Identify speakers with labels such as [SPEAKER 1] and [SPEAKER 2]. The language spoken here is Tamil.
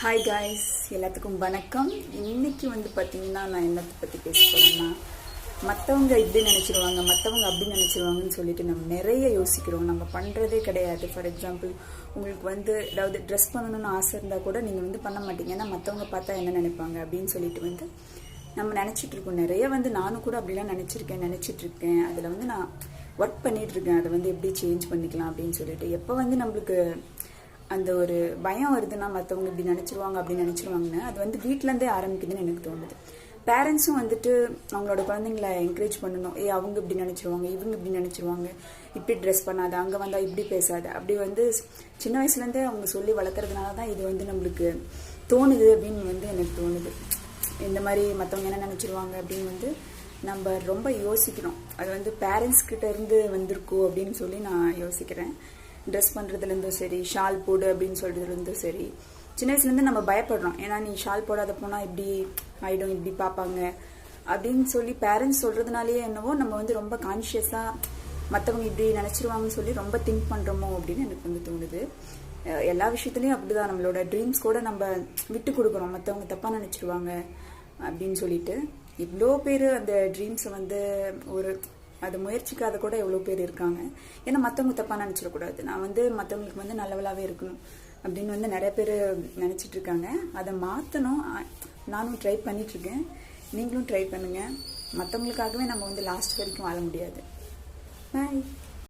[SPEAKER 1] ஹாய் காய்ஸ், எல்லாத்துக்கும் வணக்கம். இன்னைக்கு பார்த்தீங்கன்னா நான் என்னத்தை பற்றி பேச போகிறேன்னா, மற்றவங்க இப்படி நினச்சிருவாங்க, மற்றவங்க அப்படி நினச்சிருவாங்கன்னு சொல்லிட்டு நம்ம நிறைய யோசிக்கிறோம். நம்ம பண்ணுறதே கிடையாது. ஃபார் எக்ஸாம்பிள், உங்களுக்கு ஏதாவது ட்ரெஸ் பண்ணணும்னு ஆசை இருந்தால் கூட நீங்கள் பண்ண மாட்டீங்க. ஏன்னா மற்றவங்க பார்த்தா என்ன நினைப்பாங்க அப்படின்னு சொல்லிட்டு நம்ம நினச்சிட்டு இருக்கோம். நிறைய நானும் கூட அப்படிலாம் நினச்சிட்ருக்கேன். அதில் நான் ஒர்க் பண்ணிகிட்ருக்கேன். அதை எப்படி சேஞ்ச் பண்ணிக்கலாம் அப்படின்னு சொல்லிட்டு. எப்போ நம்மளுக்கு அந்த ஒரு பயம் வருதுன்னா, மற்றவங்க இப்படி நினச்சிருவாங்க அப்படின்னு நினச்சிருவாங்கன்னு, அது வீட்டிலேருந்தே ஆரம்பிக்குதுன்னு எனக்கு தோணுது. பேரண்ட்ஸும் அவங்களோட குழந்தைங்கள என்கரேஜ் பண்ணணும். அவங்க இப்படி நினச்சிருவாங்க, இவங்க இப்படி நினச்சிருவாங்க, இப்படி ட்ரெஸ் பண்ணாத, அங்கே வந்தால் இப்படி பேசாத, அப்படி சின்ன வயசுலேருந்தே அவங்க சொல்லி வளர்க்குறதுனால தான் இது நம்மளுக்கு தோணுது அப்படின்னு எனக்கு தோணுது. இந்த மாதிரி மற்றவங்க என்ன நினச்சிருவாங்க அப்படின்னு நம்ம ரொம்ப யோசிக்கிறோம். அது பேரண்ட்ஸ் கிட்ட இருந்து வந்திருக்கோ அப்படின்னு சொல்லி நான் யோசிக்கிறேன். ட்ரெஸ் பண்ணுறதுலேருந்தும் சரி, ஷால் போடு அப்படின்னு சொல்கிறதுலேருந்தும் சரி, சின்ன வயசுலேருந்து நம்ம பயப்படுறோம். ஏன்னா நீ ஷால் போடாத போனால் இப்படி ஆகிடும், இப்படி பார்ப்பாங்க அப்படின்னு சொல்லி பேரண்ட்ஸ் சொல்கிறதுனாலேயே என்னவோ நம்ம ரொம்ப கான்ஷியஸாக மற்றவங்க இப்படி நினச்சிருவாங்கன்னு சொல்லி ரொம்ப திங்க் பண்ணுறோமோ அப்படின்னு எனக்கு தோணுது. எல்லா விஷயத்துலையும் அப்படிதான். நம்மளோட ட்ரீம்ஸ் கூட நம்ம விட்டு கொடுக்குறோம், மற்றவங்க தப்பாக நினச்சிருவாங்க அப்படின்னு சொல்லிட்டு. இவ்வளோ பேர் அந்த ட்ரீம்ஸை ஒரு அது முயற்சிக்காத கூட எவ்வளோ பேர் இருக்காங்க. ஏன்னா மற்றவங்க தப்பாக நினச்சிடக்கூடாது. நான் மற்றவங்களுக்கு நல்லவளாகவே இருக்கணும் அப்படின்னு நிறைய பேர் நினச்சிட்டு இருக்காங்க. அதை மாற்றணும். நானும் ட்ரை பண்ணிகிட்ருக்கேன். நீங்களும் ட்ரை பண்ணுங்கள். மற்றவங்களுக்காகவே நம்ம லாஸ்ட் வரைக்கும் வாழ முடியாது. பாய்.